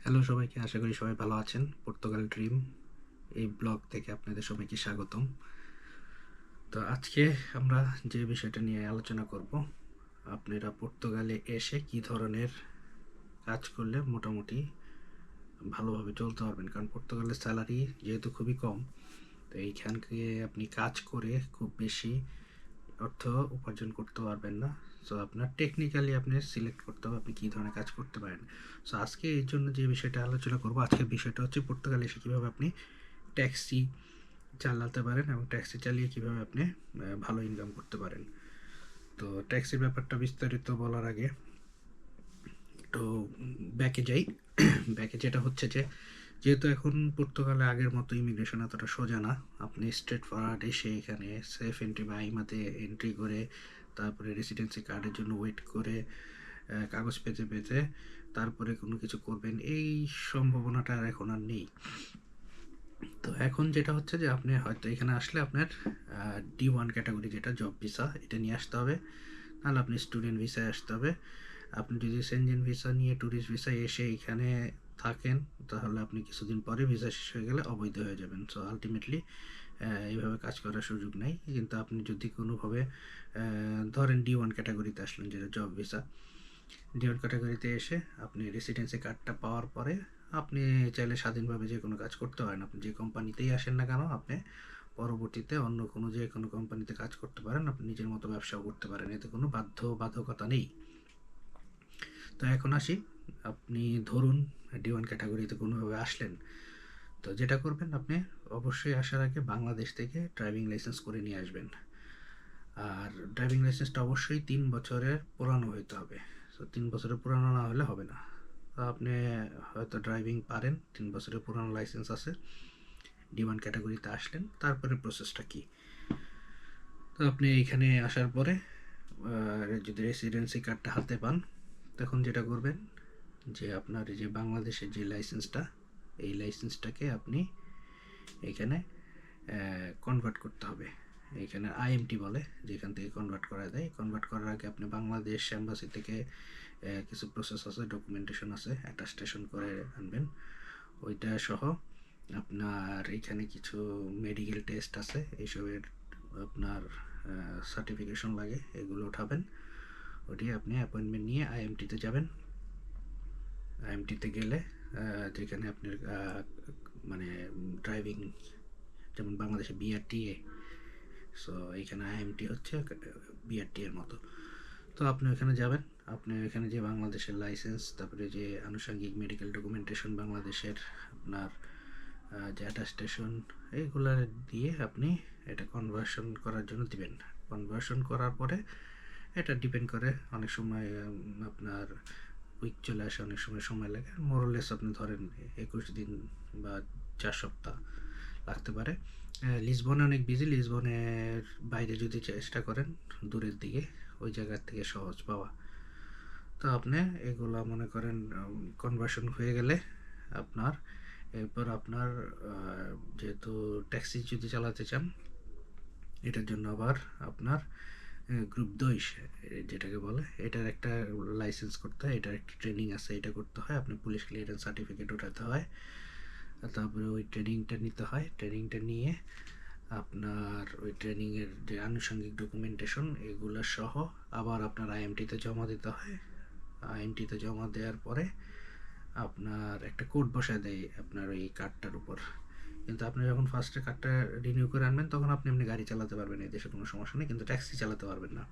Hello সবাইকে, আশা করি সবাই ভালো আছেন। পর্তুগাল ড্রিম এই ব্লগ থেকে আপনাদের সবাইকে স্বাগতম। তো আজকে আমরা যে বিষয়টা নিয়ে আলোচনা করব, আপনারা পর্তুগালে এসে কি ধরনের কাজ করলে মোটামুটি ভালোভাবে চলতে পারবেন। কারণ পর্তুগালের স্যালারি যেহেতু খুবই কম, তো এইখানকে আপনি কাজ করে খুব বেশি অর্থ উপার্জন করতে পারবেন না। সো আপনার টেকনিক্যালি আপনি সিলেক্ট করতে হবে আপনি কী ধরনের কাজ করতে পারেন। সো আজকে এই জন্য যে বিষয়টা আলোচনা করবো, আজকের বিষয়টা হচ্ছে পর্তুগালে এসে কীভাবে আপনি ট্যাক্সি চালাতে পারেন এবং ট্যাক্সি চালিয়ে কীভাবে আপনি ভালো ইনকাম করতে পারেন। তো ট্যাক্সির ব্যাপারটা বিস্তারিত বলার আগে একটু ব্যাকে যাই। ব্যাকে যেটা হচ্ছে যে, যেহেতু এখন পর্তুগালে আগের মতো ইমিগ্রেশন এতটা সোজা না, আপনি স্ট্রেট ফরওয়ার্ড এসে এখানে সেফ এন্ট্রি বা আইমাতে এন্ট্রি করে তারপরে রেসিডেন্সি কার্ডের জন্য ওয়েট করে কাগজ পেতে পেতে তারপরে কোনো কিছু করবেন, এই সম্ভাবনাটা আর এখন আর নেই। তো এখন যেটা হচ্ছে যে, আপনি হয়তো এখানে আসলে আপনার D1 ক্যাটাগরি যেটা জব ভিসা, এটা নিয়ে আসতে হবে, নাহলে আপনি স্টুডেন্ট ভিসায় আসতে হবে। আপনি যদি সেনজেন ভিসা নিয়ে ট্যুরিস্ট ভিসায় এসে এখানে থাকেন, তাহলে আপনি কিছুদিন পরে ভিসা শেষ হয়ে গেলে অবৈধ হয়ে যাবেন। সো আলটিমেটলি এইভাবে কাজ করার সুযোগ নেই। কিন্তু আপনি যদি কোনোভাবে ধরেন D1 ক্যাটাগরিতে আসলেন, যেটা জব ভিসা, D1 ক্যাটাগরিতে এসে আপনি রেসিডেন্সি কার্ডটা পাওয়ার পরে আপনি চাইলে স্বাধীনভাবে যে কোনো কাজ করতে পারেন। আপনি যে কোম্পানিতেই আসেন না কেন, আপনি পরবর্তীতে অন্য কোনো যে কোনো কোম্পানিতে কাজ করতে পারেন, আপনি নিজের মতো ব্যবসাও করতে পারেন, এতে কোনো বাধ্যবাধকতা নেই। তো এখন আসি, আপনি ধরুন D1 ক্যাটাগরিতে কোনোভাবে আসলেন, তো যেটা করবেন, আপনি অবশ্যই আসার আগে বাংলাদেশ থেকে ড্রাইভিং লাইসেন্স করে নিয়ে আসবেন। আর ড্রাইভিং লাইসেন্সটা অবশ্যই 3 বছরের পুরানো হইতে হবে। সো 3 বছরের পুরানো না হলে হবে না। তো আপনি হয়তো ড্রাইভিং পারেন, 3 বছরের পুরানো লাইসেন্স আছে, D1 ক্যাটাগরিতে আসলেন, তারপরে প্রসেসটা কি? তো আপনি এইখানে আসার পরে যদি রেসিডেন্সি কার্ডটা হাতে পান, তখন যেটা করবেন যে, আপনার যে বাংলাদেশের যে লাইসেন্সটা, এই লাইসেন্সটাকে আপনি এইখানে কনভার্ট করতে হবে। এইখানে আইএমটি বলে, যেখান থেকে কনভার্ট করা যায়। কনভার্ট করার আগে আপনি বাংলাদেশ এম্বাসি থেকে কিছু প্রসেস আছে, ডকুমেন্টেশন আছে, অ্যাটাস্টেশন করে আনবেন। ওইটা সহ আপনার এখানে কিছু মেডিকেল টেস্ট আছে, এইসবের আপনার সার্টিফিকেশন লাগে, এগুলো উঠাবেন। ওটি আপনি অ্যাপয়েন্টমেন্ট নিয়ে আইএমটিতে যাবেন। আইএমটিতে গেলে যেখানে আপনার মানে ড্রাইভিং, যেমন বাংলাদেশে বিআরটিএ, সো এইখানে আইএমটি হচ্ছে বিআরটি এর মতো। তো আপনি ওখানে যাবেন, আপনি এখানে যে বাংলাদেশের লাইসেন্স, তারপরে যে আনুষঙ্গিক মেডিকেল ডকুমেন্টেশন বাংলাদেশের, আপনার যে অ্যাটাস্টেশন, এইগুলো দিয়ে আপনি এটা কনভার্সন করার জন্য দিবেন। কনভার্সন করার পরে এটা ডিপেন্ড করে, অনেক সময় আপনার উইক চলে আসে, অনেক সময় সময় লাগে। মোরলেস আপনি ধরেন 21 দিন বা 4 সপ্তাহ লাগতে পারে। লিসবনে অনেক বিজি, লিসবনের বাইরে যদি চেষ্টা করেন, দূরের দিকে, ওই জায়গার থেকে সহজ পাওয়া। তো আপনি এগুলো মনে করেন কনভার্সন হয়ে গেলে আপনার, এরপর আপনার যেহেতু ট্যাক্সি যদি চালাতে চান, এটার জন্য আবার আপনার গ্রুপ 2 যেটাকে বলে, এটার একটা লাইসেন্স করতে হয়, এটার একটা ট্রেনিং আছে, এটা করতে হয়। আপনি পুলিশ ক্লিয়ারেন্স সার্টিফিকেট উঠাতে হয়, তারপরে ওই ট্রেনিংটা নিতে হয়। ট্রেনিংটা নিয়ে আপনার ওই ট্রেনিংয়ের যে আনুষঙ্গিক ডকুমেন্টেশন, এগুলো সহ আবার আপনার আইএমটিতে জমা দিতে হয়। আইএমটিতে জমা দেওয়ার পরে আপনার একটা কোড বসায় দেয় আপনার ওই কার্ডটার উপর। কিন্তু আপনি যখন ফার্স্টে কার্ডটা রিনিউ করে আনবেন, তখন আপনি এমনি গাড়ি চালাতে পারবেন, এই দেশে কোনো সমস্যা নেই, কিন্তু ট্যাক্সি চালাতে পারবেন না।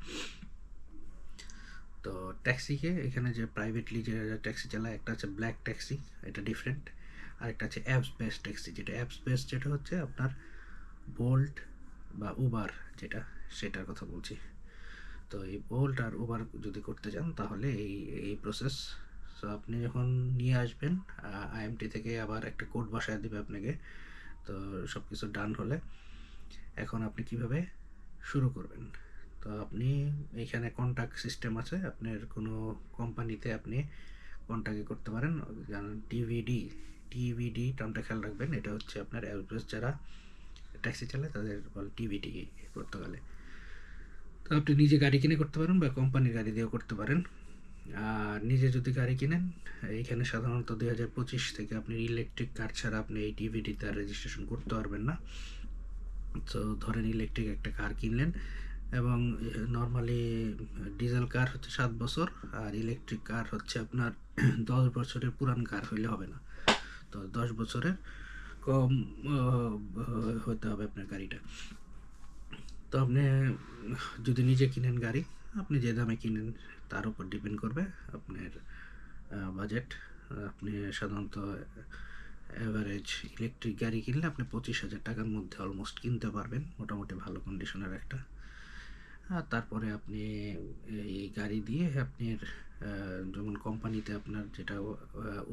তো ট্যাক্সিকে এখানে যে প্রাইভেটলি যে ট্যাক্সি চালায়, একটা হচ্ছে ব্ল্যাক ট্যাক্সি, এটা ডিফারেন্ট। আরেকটা আছে অ্যাপস বেসড ট্যাক্সি, যেটা অ্যাপস বেসড, যেটা হচ্ছে আপনার বোল্ট বা উবার, যেটা সেটার কথা বলছি। তো এই বোল্ট আর উবার যদি করতে চান, তাহলে এই এই প্রসেস। সো আপনি যখন নিয়ে আসবেন, আইএমটি থেকে আবার একটা কোড বসায় দেবে আপনাকে। তো সব কিছু ডান হলে এখন আপনি কিভাবে শুরু করবেন। তো আপনি এখানে কন্ট্যাক্ট সিস্টেম আছে, আপনার কোনো কোম্পানিতে আপনি কন্ট্যাক্ট করতে পারেন। টিভিডি, টিভিডি টার্মটা খেয়াল রাখবেন, এটা হচ্ছে আপনার অ্যাড্রেস, যারা ট্যাক্সি চালায় তাদের বলে টিভিডি পর্তুগালে। তো আপনি নিজে গাড়ি কিনে করতে পারেন বা কোম্পানির গাড়ি দিয়েও করতে পারেন। আর নিজে যদি গাড়ি কিনেন, এইখানে সাধারণত 2025 থেকে আপনি ইলেকট্রিক কার ছাড়া আপনি এই টিভিডিতে আর রেজিস্ট্রেশন করতে পারবেন না। তো ধরেন ইলেকট্রিক একটা কার কিনলেন, এবং নর্মালি ডিজেল কার হচ্ছে 7 বছর, আর ইলেকট্রিক কার হচ্ছে আপনার 10 বছরের পুরান কার হইলে হবে না। তো 10 বছরের কম হতে হবে আপনার গাড়িটা। তো আপনি যদি নিজে কিনেন গাড়ি, আপনি যে দামে কিনেন তার উপর ডিপেন্ড করবে আপনার বাজেট। আপনি সাধারণত অ্যাভারেজ ইলেকট্রিক গাড়ি কিনলে আপনি 25,000 টাকার মধ্যে অলমোস্ট কিনতে পারবেন, মোটামুটি ভালো কন্ডিশনের একটা। আর তারপরে আপনি এই গাড়ি দিয়ে আপনার যেমন কোম্পানিতে আপনার যেটা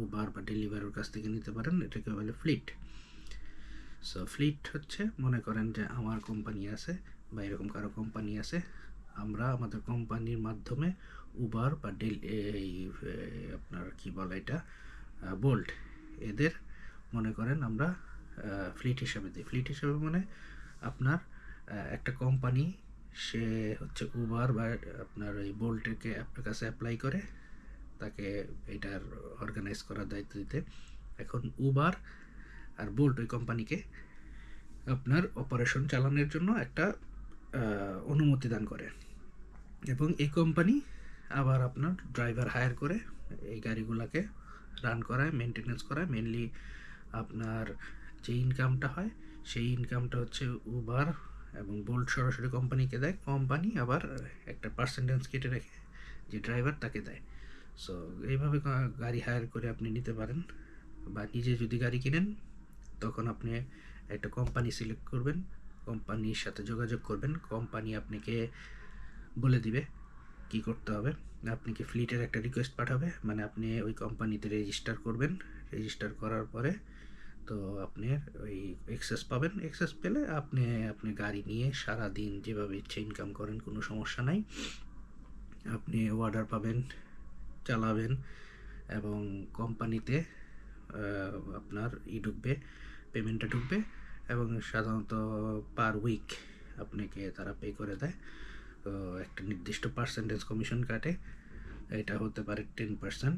উবার বা ডেলিভারির কাছ থেকে নিতে পারেন, এটাকে বলে ফ্লিট। সো ফ্লিট হচ্ছে, মনে করেন যে আমার কোম্পানি আছে বা এরকম কারো কোম্পানি আছে, আমরা আমাদের কোম্পানির মাধ্যমে উবার বা আপনার কি বলে এটা, বোল্ট, এদের মনে করেন আমরা ফ্লিট হিসাবে দিই। ফ্লিট হিসাবে মানে আপনার একটা কোম্পানি, সে হচ্ছে উবার বা আপনার ওই বোল্টকে আপনার কাছে অ্যাপ্লাই করে তাকে এটার অর্গানাইজ করার দায়িত্ব দিতে। এখন উবার আর বোল্ট ওই কোম্পানিকে আপনার অপারেশন চালানোর জন্য একটা অনুমতি দান করে, এবং এই কোম্পানি আবার আপনার ড্রাইভার হায়ার করে এই গাড়িগুলোকে রান করায়, মেনটেনেন্স করায়। মেনলি আপনার যে ইনকামটা হয় সেই ইনকামটা হচ্ছে উবার এবং বোল্ট সরাসরি কোম্পানিকে দেয়, কোম্পানি আবার একটা পার্সেন্টেজ কেটে রেখে যে ড্রাইভার তাকে দেয়। সো এইভাবে গাড়ি হায়ার করে আপনি নিতে পারেন। বা নিজে যদি গাড়ি কিনেন, তখন আপনি একটা কোম্পানি সিলেক্ট করবেন, কোম্পানির সাথে যোগাযোগ করবেন, কোম্পানি আপনাকে বলে দিবে কি করতে হবে। আপনি কি ফ্লিটের একটা রিকোয়েস্ট পাঠাবে, মানে আপনি ওই কোম্পানিতে রেজিস্টার করবেন, রেজিস্টার করার পরে তো আপনি ওই এক্সেস পাবেন। এক্সেস পেলে আপনি গাড়ি নিয়ে সারা দিন যেভাবে ইচ্ছে ইনকাম করেন, কোনো সমস্যা নাই। আপনি অর্ডার পাবেন, চালাবেন, এবং কোম্পানিতে আপনার ঢুকবে, পেমেন্টটা ঢুকবে, এবং সাধারণত পার উইক আপনাকে তারা পে করে দেয়। তো একটা নির্দিষ্ট পার্সেন্টেজ কমিশন কাটে, এটা হতে পারে 10%,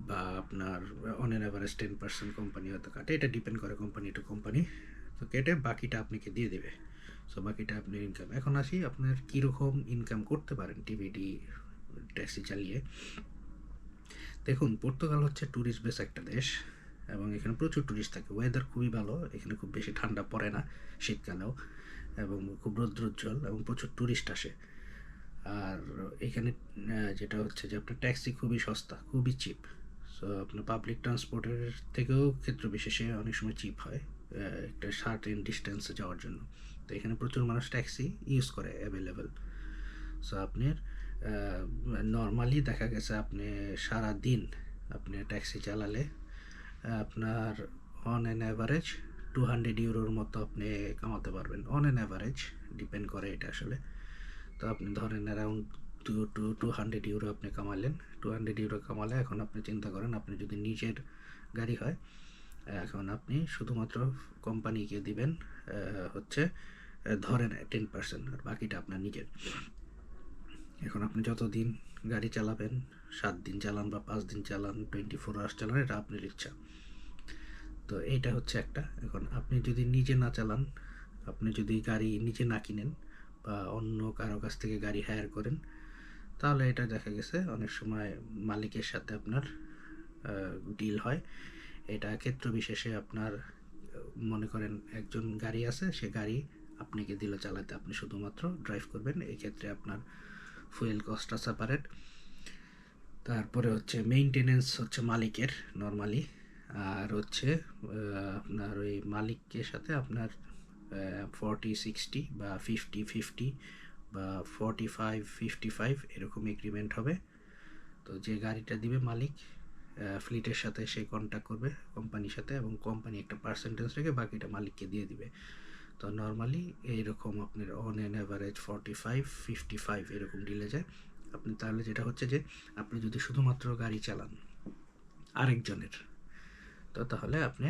বা আপনার অন অ্যান অ্যাভারেজ 10% কোম্পানি হয়তো কাটে, এটা ডিপেন্ড করে কোম্পানি টু কোম্পানি। তো কেটে বাকিটা আপনাকে দিয়ে দেবে। সো বাকিটা আপনার ইনকাম। এখন আসি আপনার কীরকম ইনকাম করতে পারেন টিভিডি ট্যাক্সি চালিয়ে। দেখুন, পর্তুগাল হচ্ছে ট্যুরিস্ট বেস একটা দেশ, এবং এখানে প্রচুর ট্যুরিস্ট থাকে। ওয়েদার খুবই ভালো, এখানে খুব বেশি ঠান্ডা পড়ে না শীতকালেও, এবং খুব রৌদ্রোজ্জ্বল, এবং প্রচুর ট্যুরিস্ট আসে। আর এখানে যেটা হচ্ছে যে আপনার ট্যাক্সি খুবই সস্তা, খুবই চিপ। সো আপনার পাবলিক ট্রান্সপোর্টের থেকেও ক্ষেত্র বিশেষে অনেক সময় চিপ হয় একটা সার্টেন ডিস্টেন্সে যাওয়ার জন্য। তো এখানে প্রচুর মানুষ ট্যাক্সি ইউজ করে অ্যাভেলেবেল। সো আপনার নর্মালি দেখা গেছে আপনি সারা দিন আপনি ট্যাক্সি চালালে আপনার অন অ্যান অ্যাভারেজ 200 ইউরোর মতো আপনি কামাতে পারবেন। অন অ্যান অ্যাভারেজ ডিপেন্ড করে এটা আসলে। তো আপনি ধরেন অ্যারাউন্ড 200 ইউরো আপনি কামালেন। 200 ইউরো কামালে এখন আপনি চিন্তা করেন, আপনি যদি নিজের গাড়ি হয়, এখন আপনি শুধুমাত্র কোম্পানিকে দিবেন হচ্ছে ধরেন 10%, আর বাকিটা আপনার নিজের। এখন আপনি যতদিন গাড়ি চালাবেন, 7 দিন চালান বা 5 দিন চালান, 24 আওয়ার্স চালান, এটা আপনার ইচ্ছা। তো এইটা হচ্ছে একটা। এখন আপনি যদি নিজে না চালান, আপনি যদি গাড়ি নিজে না কিনেন বা অন্য কারো কাছ থেকে গাড়ি হায়ার করেন, তাহলে এটা দেখা গেছে অনেক সময় মালিকের সাথে আপনার ডিল হয়। এটা ক্ষেত্র বিশেষে আপনার মনে করেন একজন গাড়ি আছে, সে গাড়ি আপনাকে দিল চালাতে, আপনি শুধুমাত্র ড্রাইভ করবেন। এই ক্ষেত্রে আপনার ফুয়েল কস্টটা সেপারেট। তারপরে হচ্ছে মেইনটেনেন্স হচ্ছে মালিকের নর্মালি, আর হচ্ছে আপনার ওই মালিকের সাথে আপনার 40-60 বা 50-50 বা 45-55 এরকম এগ্রিমেন্ট হবে। তো যে গাড়িটা দিবে মালিক ফ্লিটের সাথে সে কন্ট্যাক্ট করবে কোম্পানির সাথে, এবং কোম্পানি একটা পার্সেন্টেজ রেখে বাকিটা মালিককে দিয়ে দিবে। তো নর্মালি এইরকম আপনার অন অ্যান অ্যাভারেজ 45-55 এরকম ডিলে যায়। আপনি তাহলে যেটা হচ্ছে যে আপনি যদি শুধুমাত্র গাড়ি চালান আরেকজনের, তো তাহলে আপনি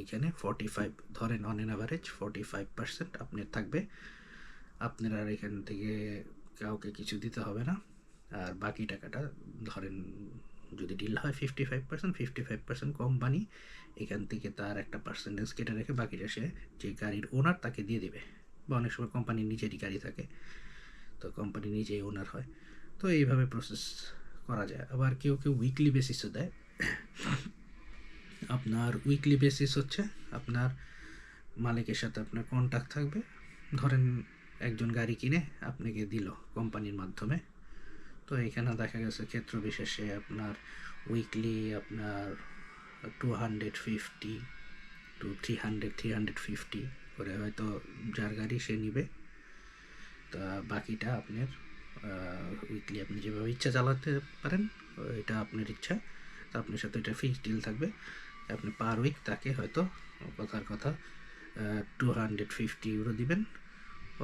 এইখানে 45 ধরেন, অন অ্যান অ্যাভারেজ 45% আপনার থাকবে। আপনার আর এখান থেকে কাউকে কিছু দিতে হবে না, আর বাকি টাকাটা ধরেন যদি ডিল হয় 55%, 55% কোম্পানি এখান থেকে তার একটা পার্সেন্টেজ কেটে রেখে বাকিটা সে যে গাড়ির ওনার তাকে দিয়ে দেবে। বা অনেক সময় কোম্পানির নিজেরই গাড়ি থাকে, তো কোম্পানি নিজেই ওনার হয়। তো এইভাবে প্রসেস করা যায়। আবার কেউ কেউ উইকলি বেসিসও দেয়। আপনার উইকলি বেসিস হচ্ছে আপনার মালিকের সাথে আপনার কন্ট্যাক্ট থাকবে। ধরেন একজন গাড়ি কিনে আপনাকে দিল কোম্পানির মাধ্যমে, তো এখানে দেখা গেছে ক্ষেত্র বিশেষে আপনার উইকলি আপনার 250 টু 350 করে হয়তো যার গাড়ি সে নিবে। তা বাকিটা আপনার উইকলি আপনি যেভাবে ইচ্ছা চালাতে পারেন, এটা আপনার ইচ্ছা। তো আপনার সাথে এটা ফিক্সড ডিল থাকবে, আপনি পার উইক তাকে হয়তো কথার কথা 250 ইউরো দিবেন,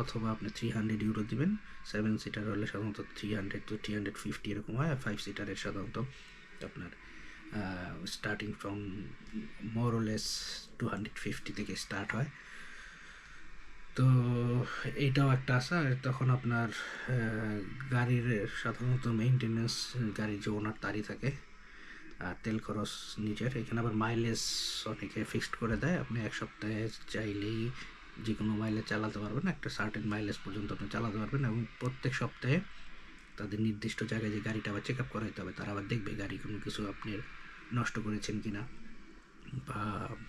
অথবা আপনি 300 ইউরো দিবেন। 7 সিটার হলে সাধারণত 300 to 350 এরকম হয়, আর 5 সিটারের সাধারণত আপনার স্টার্টিং ফ্রম মোরলেস 250 থেকে স্টার্ট হয়। তো এইটাও একটা আছে। আর তখন আপনার গাড়ির সাধারণত মেইনটেনেন্স গাড়ির যে ওনার তারই থাকে, আর তেল খরচ নিজের। এখানে আবার মাইলেজ অনেকে ফিক্সড করে দেয়, আপনি এক সপ্তাহে চাইলেই যে কোনো মাইলেজ চালাতে পারবেন, একটা সার্টেন মাইলেজ পর্যন্ত আপনি চালাতে পারবেন। এবং প্রত্যেক সপ্তাহে তাদের নির্দিষ্ট জায়গায় যে গাড়িটা আবার চেক আপ করাইতে হবে, তারা আবার দেখবে গাড়ি কোনো কিছু আপনি নষ্ট করেছেন কিনা বা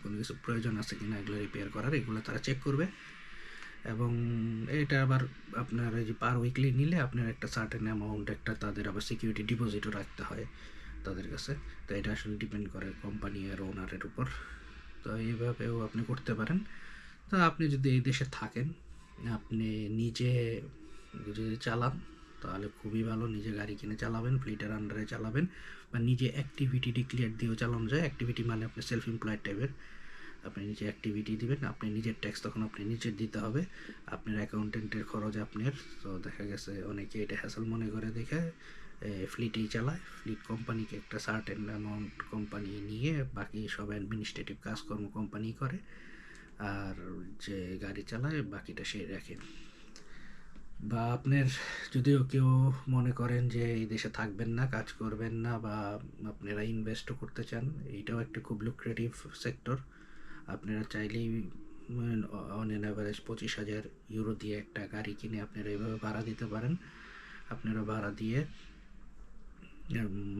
কোনো কিছু প্রয়োজন আছে কিনা এগুলো রিপেয়ার করার, এগুলো তারা চেক করবে। এবং এটা আবার আপনার এই যে পার উইকলি নিলে আপনার একটা সার্টেন অ্যামাউন্ট একটা তাদের আবার সিকিউরিটি ডিপোজিটও রাখতে হয় তাদের কাছে। তো এটা আসলে ডিপেন্ড করে কোম্পানি আর ওনারের উপর। তো এইভাবেও আপনি করতে পারেন। তো আপনি যদি এই দেশে থাকেন, আপনি নিজে যদি চালান তাহলে খুবই ভালো। নিজে গাড়ি কিনে চালাবেন, ফ্লিটের আন্ডারে চালাবেন, বা নিজে অ্যাক্টিভিটি ডিক্লেয়ার দিয়েও চালানো যায়। অ্যাক্টিভিটি মানে আপনি সেলফ এমপ্লয়েড টাইপের, আপনি নিজে অ্যাক্টিভিটি দিবেন, আপনি নিজের ট্যাক্স তখন আপনি নিজের দিতে হবে, আপনার অ্যাকাউন্টেন্টের খরচ আপনার। তো দেখা গেছে অনেকে এটা হ্যাসেল মনে করে দেখে ফ্লিটেই চালায়। ফ্লিট কোম্পানিকে একটা সার্টেন অ্যামাউন্ট কোম্পানি নিয়ে বাকি সব অ্যাডমিনিস্ট্রেটিভ কাজকর্ম কোম্পানি করে, আর যে গাড়ি চালায় বাকিটা সে রাখে। বা আপনার যদিও কেউ মনে করেন যে এই দেশে থাকবেন না, কাজ করবেন না, বা আপনারা ইনভেস্টও করতে চান, এইটাও একটা খুব লুক্রেটিভ সেক্টর। আপনারা চাইলেই অন অ্যান অ্যাভারেজ 25,000 ইউরো দিয়ে একটা গাড়ি কিনে আপনারা এইভাবে ভাড়া দিতে পারেন। আপনারা ভাড়া দিয়ে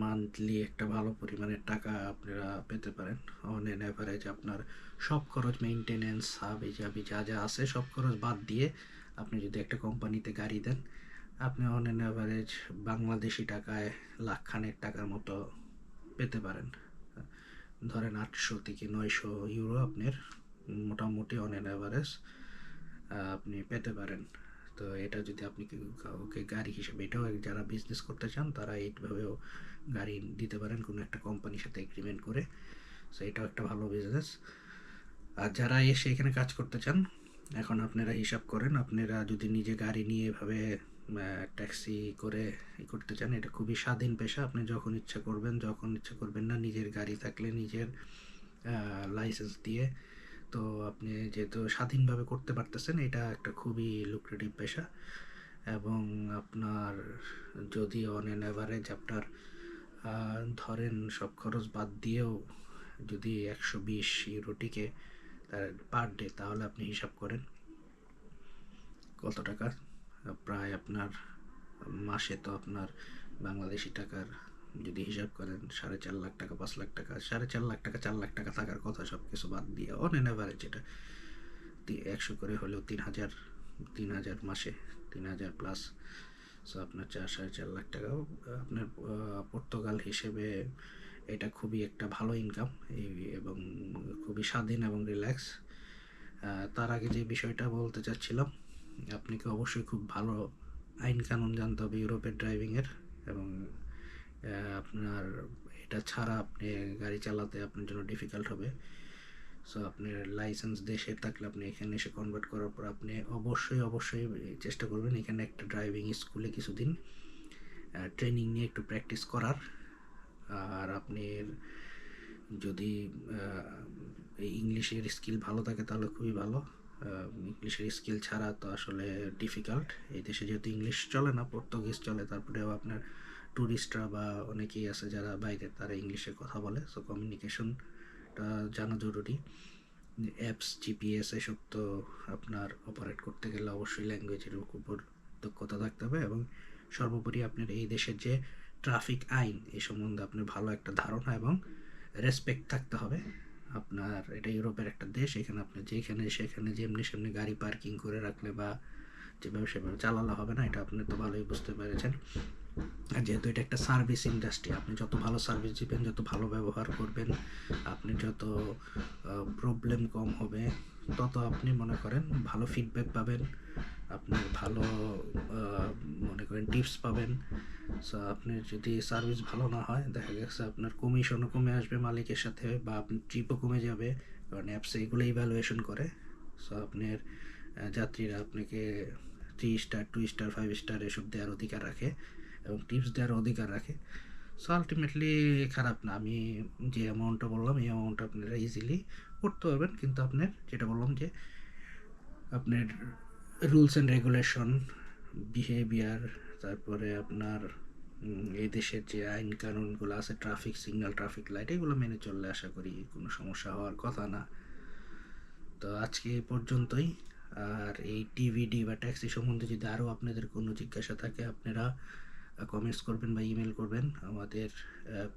মান্থলি একটা ভালো পরিমাণের টাকা আপনারা পেতে পারেন। অন অ্যান অ্যাভারেজ আপনার সব খরচ, মেইনটেনেন্স, হাবি জাবি যা যা আছে সব খরচ বাদ দিয়ে আপনি যদি একটা কোম্পানিতে গাড়ি দেন, আপনি অন অ্যান অ্যাভারেজ বাংলাদেশি টাকায় লাখখানেক টাকার মতো পেতে পারেন। ধরেন 800 থেকে 900 ইউরো আপনার মোটামুটি অন অ্যান অ্যাভারেজ আপনি পেতে পারেন। তো এটা যদি আপনি কাউকে গাড়ি হিসেবে, এটাও যারা বিজনেস করতে চান তারা এইভাবেও গাড়ি দিতে পারেন কোনো একটা কোম্পানির সাথে এগ্রিমেন্ট করে। সো এটাও একটা ভালো বিজনেস। আর যারা এসে এখানে কাজ করতে চান, এখন আপনারা হিসাব করেন, আপনারা যদি নিজে গাড়ি নিয়ে এভাবে ট্যাক্সি করে করতে চান, এটা খুবই স্বাধীন পেশা। আপনি যখন ইচ্ছা করবেন, যখন ইচ্ছা করবেন না, নিজের গাড়ি থাকলে নিজের লাইসেন্স দিয়ে তো আপনি যেহেতু স্বাধীনভাবে করতে পারতেছেন, এটা একটা খুবই লুক্রেটিভ পেশা। এবং আপনার যদি অন অ্যান অ্যাভারেজ আপনার ধরেন সব খরচ বাদ দিয়েও যদি 120 ইউরো টিকে পার ডে, তাহলে আপনি হিসাব করেন কত টাকা। প্রায় আপনার মাসে তো আপনার বাংলাদেশি টাকার যদি হিসাব করেন 4.5 লাখ টাকা, 5 লাখ টাকা, 4.5 লাখ টাকা, 4 লাখ টাকা থাকার কথা সব কিছু বাদ দিয়ে অন অ্যান অ্যাভারেজ এটা 100 করে হলেও 3,000 মাসে, 3,000 প্লাস। সো আপনার 4-4.5 লাখ টাকাও আপনার পর্তুগাল হিসেবে এটা খুবই একটা ভালো ইনকাম এবং খুবই স্বাধীন এবং রিল্যাক্স। তার আগে যে বিষয়টা বলতে চাচ্ছিলাম, আপনাকে অবশ্যই খুব ভালো আইন কানুন জানতে হবে ইউরোপের ড্রাইভিংয়ের। এবং আপনার এটা ছাড়া আপনি গাড়ি চালাতে আপনার জন্য ডিফিকাল্ট হবে। সো আপনার লাইসেন্স দেশে থাকলে আপনি এখানে এসে কনভার্ট করার পর আপনি অবশ্যই চেষ্টা করবেন এখানে একটা ড্রাইভিং স্কুলে কিছুদিন ট্রেনিং নিয়ে একটু প্র্যাকটিস করার। আর আপনি যদি এই ইংলিশের স্কিল ভালো থাকে তাহলে খুবই ভালো। ইংলিশের স্কিল ছাড়া তো আসলে ডিফিকাল্ট। এই দেশে যেহেতু ইংলিশ চলে না, পর্তুগিজ চলে, তারপরেও আপনার ট্যুরিস্টরা বা অনেকেই আছে যারা বাইরে, তারা ইংলিশে কথা বলে। সো কমিউনিকেশনটা জানা জরুরি। অ্যাপস, জিপিএস এসব তো আপনার অপারেট করতে গেলে অবশ্যই ল্যাঙ্গুয়েজের উপর দক্ষতা থাকতে হবে, এবং সর্বোপরি আপনার এই দেশের যে ট্রাফিক আইন এই সম্বন্ধে আপনার ভালো একটা ধারণা এবং রেসপেক্ট থাকতে হবে। আপনার এটা ইউরোপের একটা দেশ, এখানে আপনি যেখানে সেখানে যেমনি সেমনি গাড়ি পার্কিং করে রাখলে বা যেভাবে সেভাবে চালালে হবে না, এটা আপনি তো ভালোই বুঝতে পেরেছেন। আর যেহেতু এটা একটা সার্ভিস ইন্ডাস্ট্রি, আপনি যত ভালো সার্ভিস দিবেন, যত ভালো ব্যবহার করবেন, আপনি যত প্রবলেম কম হবে, তত আপনি মনে করেন ভালো ফিডব্যাক পাবেন, আপনার ভালো মনে করেন টিপস পাবেন। সো আপনার যদি সার্ভিস ভালো না হয়, দেখা গেছে আপনার কমিশনও কমে আসবে মালিকের সাথে, বা আপনার ট্রিপও কমে যাবে, কারণ অ্যাপসে এগুলো ইভ্যালুয়েশন করে। সো আপনার যাত্রীরা আপনাকে 3 স্টার, 2 স্টার, 5 স্টার এসব দেওয়ার অধিকার রাখে এবং টিপস দেওয়ার অধিকার রাখে। সো আলটিমেটলি খারাপ না। আমি যে অ্যামাউন্টটা বললাম এই অ্যামাউন্টটা আপনারা ইজিলি করতে পারবেন, কিন্তু আপনার যেটা বললাম যে আপনার রুলস অ্যান্ড রেগুলেশন, বিহেভিয়ার, তারপরে আপনার এই দেশের যে আইন কানুনগুলো আছে, ট্রাফিক সিগন্যাল, ট্রাফিক লাইট, এগুলো মেনে চললে আশা করি কোনো সমস্যা হওয়ার কথা না। তো আজকে এই পর্যন্তই। আর এই টিভিডি বা ট্যাক্সি সম্বন্ধে যদি আরও আপনাদের কোনো জিজ্ঞাসা থাকে, আপনারা কমেন্টস করবেন বা ইমেল করবেন। আমাদের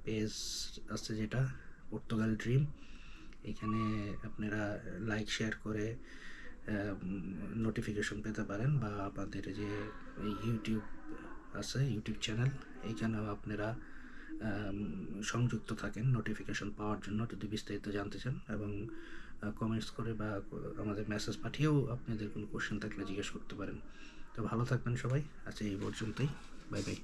পেজ আছে যেটা পর্তুগাল ড্রিম, এখানে আপনারা লাইক শেয়ার করে নোটিফিকেশন পেতে পারেন, বা আমাদের যে ইউটিউব আছে, ইউটিউব চ্যানেল, এইখানেও আপনারা সংযুক্ত থাকেন নোটিফিকেশন পাওয়ার জন্য যদি বিস্তারিত জানতে চান, এবং কমেন্টস করে বা আমাদের মেসেজ পাঠিয়েও আপনাদের কোনো কোশ্চেন থাকলে জিজ্ঞেস করতে পারেন। তো ভালো থাকবেন সবাই, আচ্ছা এই পর্যন্তই, বাই বাই।